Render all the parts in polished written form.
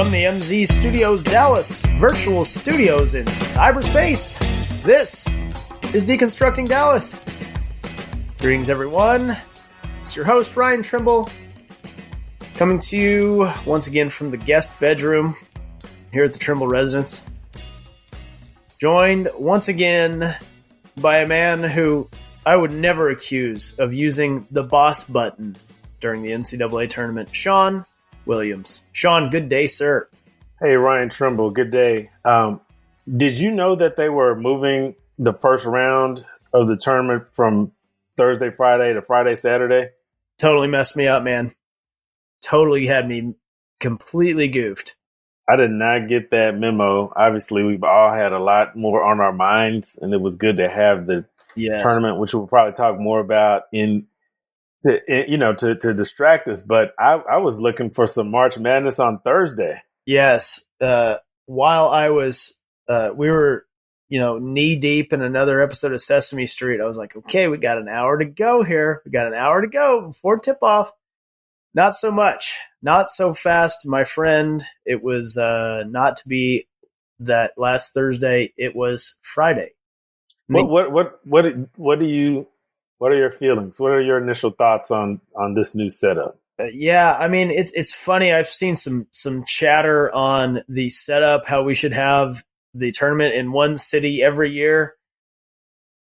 From the MZ Studios Dallas virtual studios in cyberspace, this is Deconstructing Dallas. Greetings, everyone. It's your host, Ryan Trimble, coming to you once again from the guest bedroom here at the Trimble residence. Joined once again by a man who I would never accuse of using the boss button during the NCAA Tournament, Shawn Williams. Shawn, good day, sir. Hey, Ryan Trimble, good day. Did you know that they were moving the first round of the tournament from Thursday, Friday to Friday, Saturday? Totally messed me up, man. Totally had me completely goofed. I did not get that memo. Obviously, we've all had a lot more on our minds, and it was good to have the tournament, which we'll probably talk more about to distract us. But I was looking for some March Madness on Thursday. Yes. While I was, we were, knee deep in another episode of Sesame Street, I was like, okay, we got an hour to go here. We got an hour to go before tip off. Not so much. Not so fast, my friend. It was not to be that last Thursday. It was Friday. What are your feelings? What are your initial thoughts on this new setup? Yeah, I mean, it's funny. I've seen some chatter on the setup, how we should have the tournament in one city every year.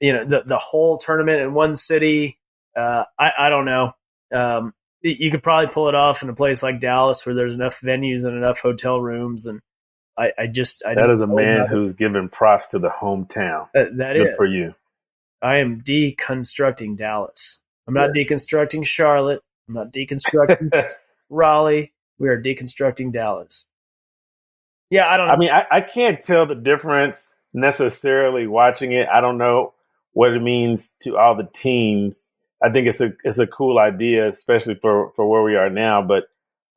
The whole tournament in one city. I don't know. You could probably pull it off in a place like Dallas where there's enough venues and enough hotel rooms. And I that is a man who's giving props to the hometown. That Good is for you. I am deconstructing Dallas. I'm not deconstructing Charlotte. I'm not deconstructing Raleigh. We are deconstructing Dallas. Yeah, I don't know. I mean, I can't tell the difference necessarily watching it. I don't know what it means to all the teams. I think it's a cool idea, especially for where we are now. But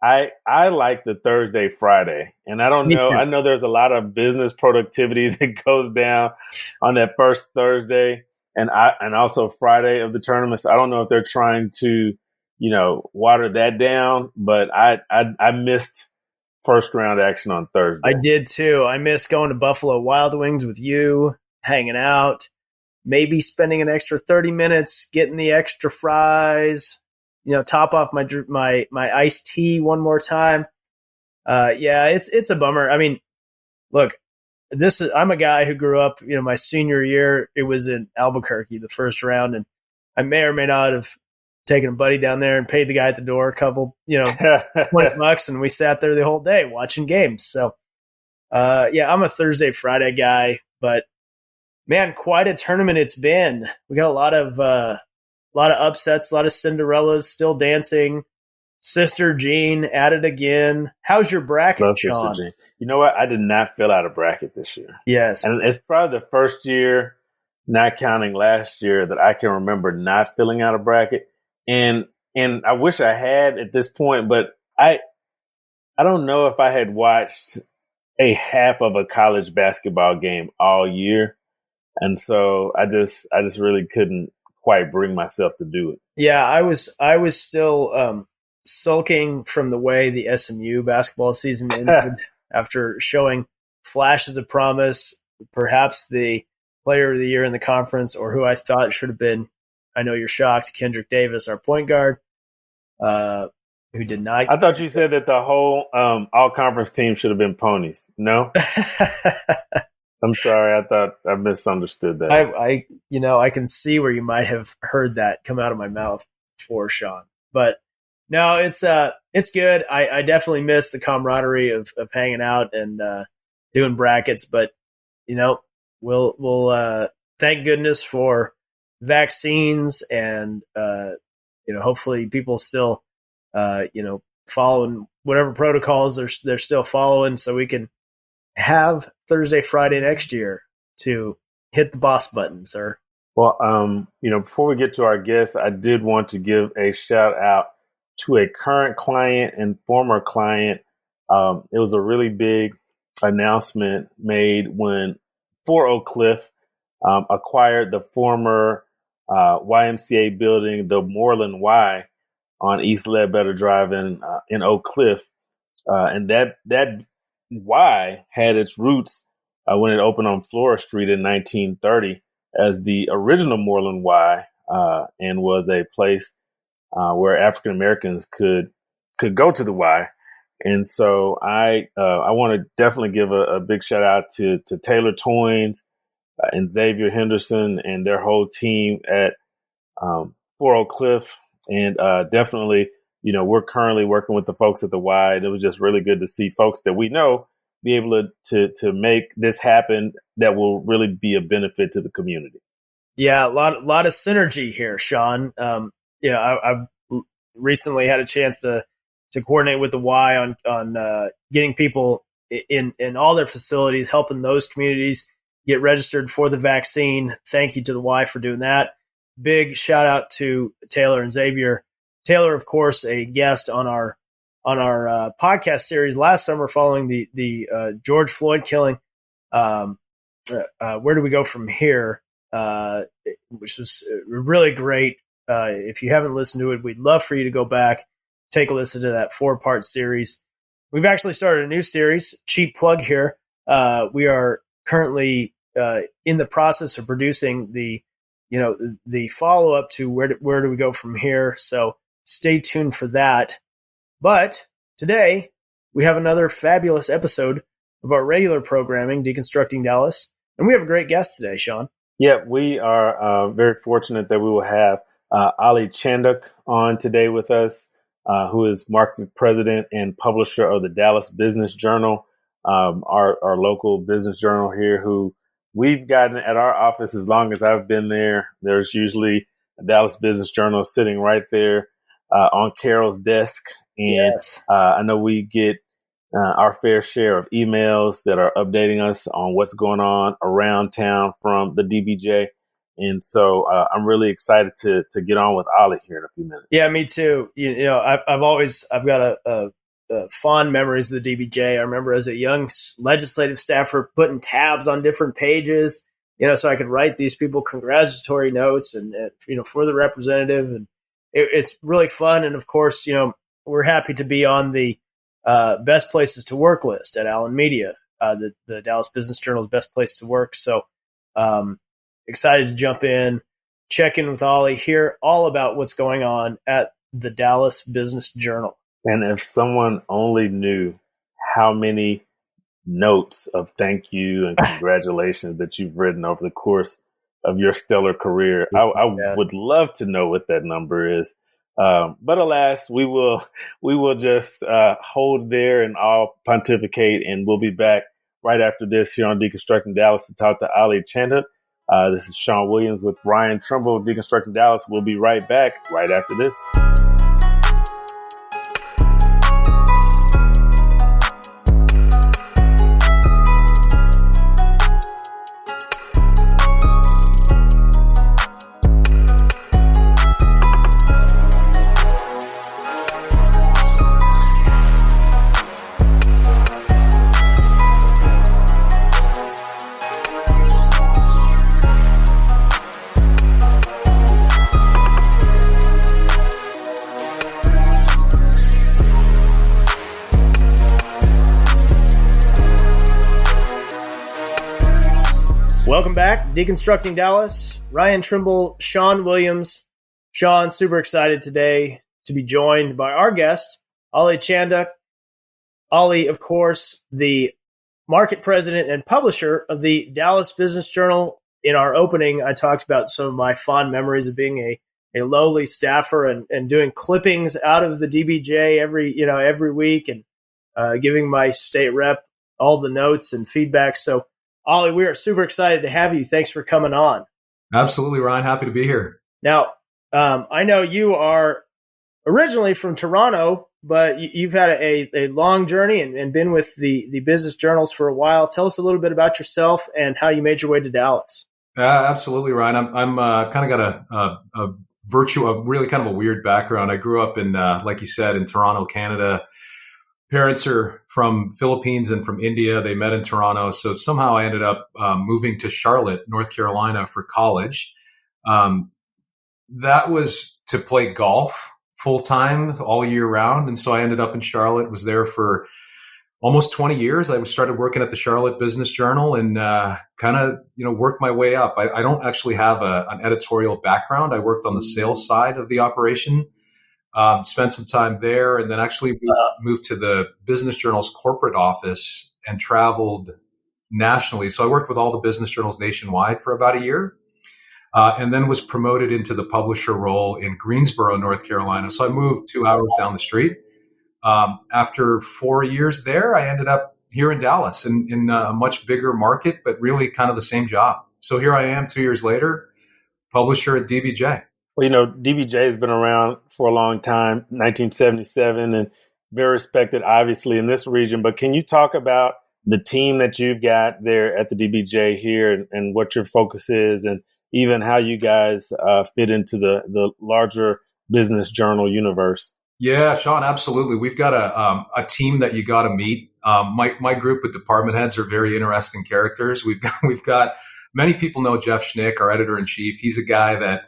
I like the Thursday, Friday. And I don't know. I know there's a lot of business productivity that goes down on that first Thursday and also Friday of the tournament. So I don't know if they're trying to water that down, but I missed first round action on Thursday. I did too. I missed going to Buffalo Wild Wings with you, hanging out, maybe spending an extra 30 minutes, getting the extra fries, top off my iced tea one more time. It's a bummer. I mean, look, I'm a guy who grew up, my senior year, it was in Albuquerque, the first round, and I may or may not have taken a buddy down there and paid the guy at the door a couple, $20, and we sat there the whole day watching games. So, I'm a Thursday, Friday guy, but man, quite a tournament it's been. We got a lot of upsets, a lot of Cinderellas still dancing. Sister Jean at it again. How's your bracket, Love Shawn? Sister Jean. You know what? I did not fill out a bracket this year. Yes. And it's probably the first year, not counting last year, that I can remember not filling out a bracket. And I wish I had at this point, but I don't know if I had watched a half of a college basketball game all year. And so I just really couldn't quite bring myself to do it. Yeah, I was still sulking from the way the SMU basketball season ended after showing flashes of promise, perhaps the player of the year in the conference, or who I thought should have been, I know you're shocked, Kendrick Davis, our point guard, who did not. I thought you said that the whole all-conference team should have been ponies. No? I'm sorry. I thought I misunderstood that. I can see where you might have heard that come out of my mouth before, Shawn. But no, it's good. I definitely miss the camaraderie of hanging out and doing brackets. But we'll thank goodness for vaccines and hopefully people still following whatever protocols they're still following, so we can have Thursday, Friday next year to hit the boss button, sir. Well, before we get to our guests, I did want to give a shout out to a current client and former client. It was a really big announcement made when Fort Oak Cliff acquired the former YMCA building, the Moreland Y, on East Ledbetter Drive in Oak Cliff. And that Y had its roots when it opened on Flora Street in 1930 as the original Moreland Y, and was a place where African Americans could go to the Y. And so I want to definitely give a big shout out to Taylor Toynes and Xavier Henderson and their whole team at 4 Oak Cliff. And definitely, we're currently working with the folks at the Y. And it was just really good to see folks that we know be able to make this happen that will really be a benefit to the community. Yeah, a lot of synergy here, Shawn. I've recently had a chance to coordinate with the Y on getting people in all their facilities, helping those communities get registered for the vaccine. Thank you to the Y for doing that. Big shout out to Taylor and Xavier. Taylor, of course, a guest on our podcast series last summer following the George Floyd killing. Where do we go from here? Which was really great. If you haven't listened to it, we'd love for you to go back, take a listen to that 4-part series. We've actually started a new series, cheap plug here. We are currently in the process of producing the follow-up to where do we go from here. So stay tuned for that. But today we have another fabulous episode of our regular programming, Deconstructing Dallas. And we have a great guest today, Shawn. Yeah, we are very fortunate that we will have Ollie Chandhok on today with us, who is marketing president and publisher of the Dallas Business Journal, our local business journal here, who we've gotten at our office as long as I've been there. There's usually a Dallas Business Journal sitting right there on Carol's desk. And yes. I know we get our fair share of emails that are updating us on what's going on around town from the DBJ. And so I'm really excited to get on with Ollie here in a few minutes. Yeah, me too. I've got a fond memories of the DBJ. I remember as a young legislative staffer putting tabs on different pages, so I could write these people congratulatory notes and for the representative. And it's really fun. And of course, we're happy to be on the best places to work list at Allen Media, the Dallas Business Journal's best place to work. So excited to jump in, check in with Ollie, hear all about what's going on at the Dallas Business Journal. And if someone only knew how many notes of thank you and congratulations that you've written over the course of your stellar career, I would love to know what that number is. But alas, we will just hold there and all pontificate, and we'll be back right after this here on Deconstructing Dallas to talk to Ollie Chandhok. This is Shawn Williams with Ryan Trimble, Deconstructing Dallas. We'll be right back right after this. Welcome back, Deconstructing Dallas. Ryan Trimble, Shawn Williams. Shawn, super excited today to be joined by our guest, Ollie Chandhok. Ollie, of course, the market president and publisher of the Dallas Business Journal. In our opening, I talked about some of my fond memories of being a lowly staffer and doing clippings out of the DBJ every week and giving my state rep all the notes and feedback. So, Ollie, we are super excited to have you. Thanks for coming on. Absolutely, Ryan. Happy to be here. Now, I know you are originally from Toronto, but you've had a long journey and been with the business journals for a while. Tell us a little bit about yourself and how you made your way to Dallas. Absolutely, Ryan. I'm kind of got a really kind of a weird background. I grew up in, like you said, in Toronto, Canada. Parents are from Philippines and from India. They met in Toronto. So somehow I ended up moving to Charlotte, North Carolina for college. That was to play golf full time all year round. And so I ended up in Charlotte, was there for almost 20 years. I started working at the Charlotte Business Journal and kind of, worked my way up. I don't actually have an editorial background. I worked on the sales side of the operation, spent some time there, and then actually moved to the Business Journal's corporate office and traveled nationally. So I worked with all the business journals nationwide for about a year. And then was promoted into the publisher role in Greensboro, North Carolina. So I moved 2 hours down the street. After 4 years there, I ended up here in Dallas in a much bigger market, but really kind of the same job. So here I am 2 years later, publisher at DBJ. Well, DBJ has been around for a long time, 1977, and very respected, obviously, in this region. But can you talk about the team that you've got there at the DBJ here and what your focus is, and even how you guys fit into the larger business journal universe? Yeah, Shawn, absolutely. We've got a team that you got to meet. My group of department heads are very interesting characters. We've got many people know Jeff Schnick, our editor in chief. He's a guy that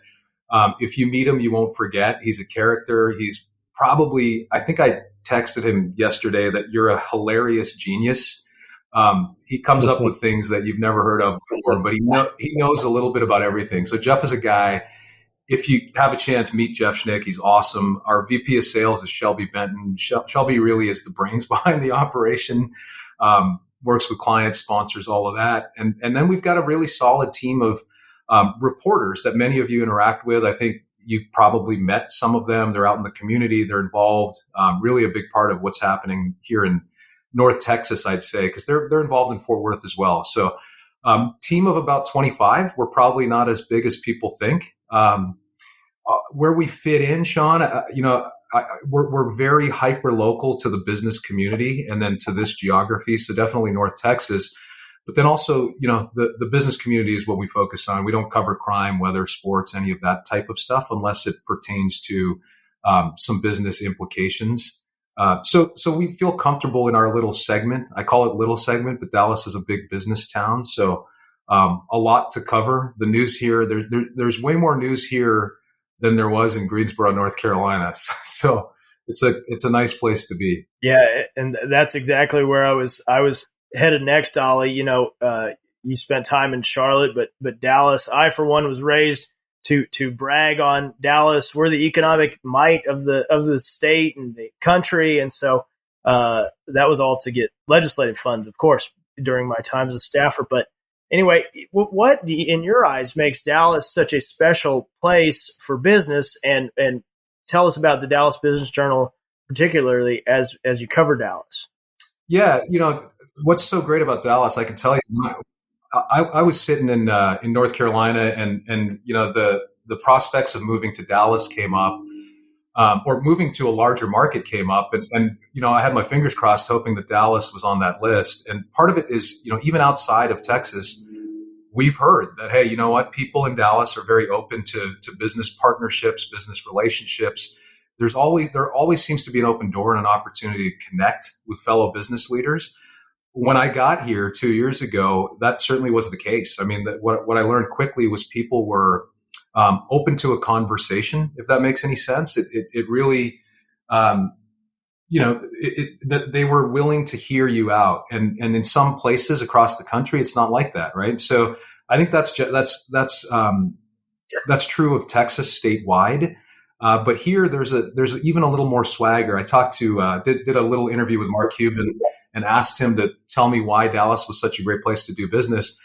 if you meet him, you won't forget. He's a character. He's probably, I think I texted him yesterday that you're a hilarious genius. He comes up with things that you've never heard of before, but he knows a little bit about everything. So Jeff is a guy, if you have a chance, meet Jeff Schnick. He's awesome. Our VP of sales is Shelby Benton. Shelby really is the brains behind the operation, works with clients, sponsors, all of that. And then we've got a really solid team of reporters that many of you interact with. I think you've probably met some of them. They're out in the community. They're involved, really a big part of what's happening here in North Texas, I'd say, because they're involved in Fort Worth as well. So team of about 25. We're probably not as big as people think. Where we fit in, Shawn, we're very hyper local to the business community and then to this geography. So definitely North Texas, but then also, the business community is what we focus on. We don't cover crime, weather, sports, any of that type of stuff unless it pertains to some business implications. So we feel comfortable in our little segment. I call it little segment, but Dallas is a big business town. So a lot to cover. The news here, there's way more news here than there was in Greensboro, North Carolina. So it's a nice place to be. Yeah, and that's exactly where I was headed next, Ollie. You spent time in Charlotte, but Dallas. I, for one, was raised to brag on Dallas. We're the economic might of the state and the country, and so that was all to get legislative funds, of course, during my time as a staffer. But anyway, what in your eyes makes Dallas such a special place for business? And tell us about the Dallas Business Journal, particularly as you cover Dallas. Yeah, what's so great about Dallas? I can tell you. I was sitting in North Carolina, and the prospects of moving to Dallas came up, or moving to a larger market came up, and I had my fingers crossed, hoping that Dallas was on that list. And part of it is, even outside of Texas, we've heard that, hey, you know what, people in Dallas are very open to business partnerships, business relationships. There always seems to be an open door and an opportunity to connect with fellow business leaders. When I got here 2 years ago, that certainly was the case. I mean, what I learned quickly was people were open to a conversation, if that makes any sense. It really, they were willing to hear you out. And in some places across the country, it's not like that, right? So I think that's true of Texas statewide. But here, there's even a little more swagger. I talked to did a little interview with Mark Cuban and asked him to tell me why Dallas was such a great place to do business.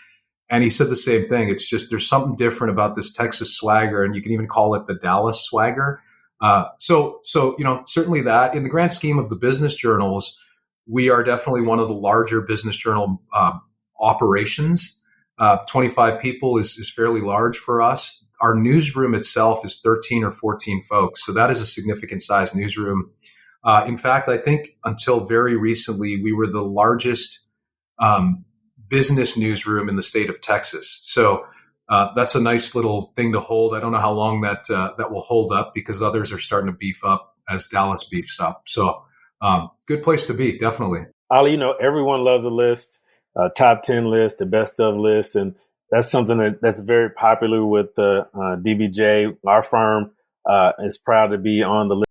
And he said the same thing. It's just, there's something different about this Texas swagger, and you can even call it the Dallas swagger. So certainly that. In the grand scheme of the business journals, we are definitely one of the larger business journal operations. 25 people is fairly large for us. Our newsroom itself is 13 or 14 folks. So that is a significant size newsroom. In fact, I think until very recently, we were the largest business newsroom in the state of Texas. So that's a nice little thing to hold. I don't know how long that will hold up, because others are starting to beef up as Dallas beefs up. So good place to be, definitely. Ollie, everyone loves a list, a top 10 list, a best of list. And that's something that's very popular with DBJ. Our firm is proud to be on the list.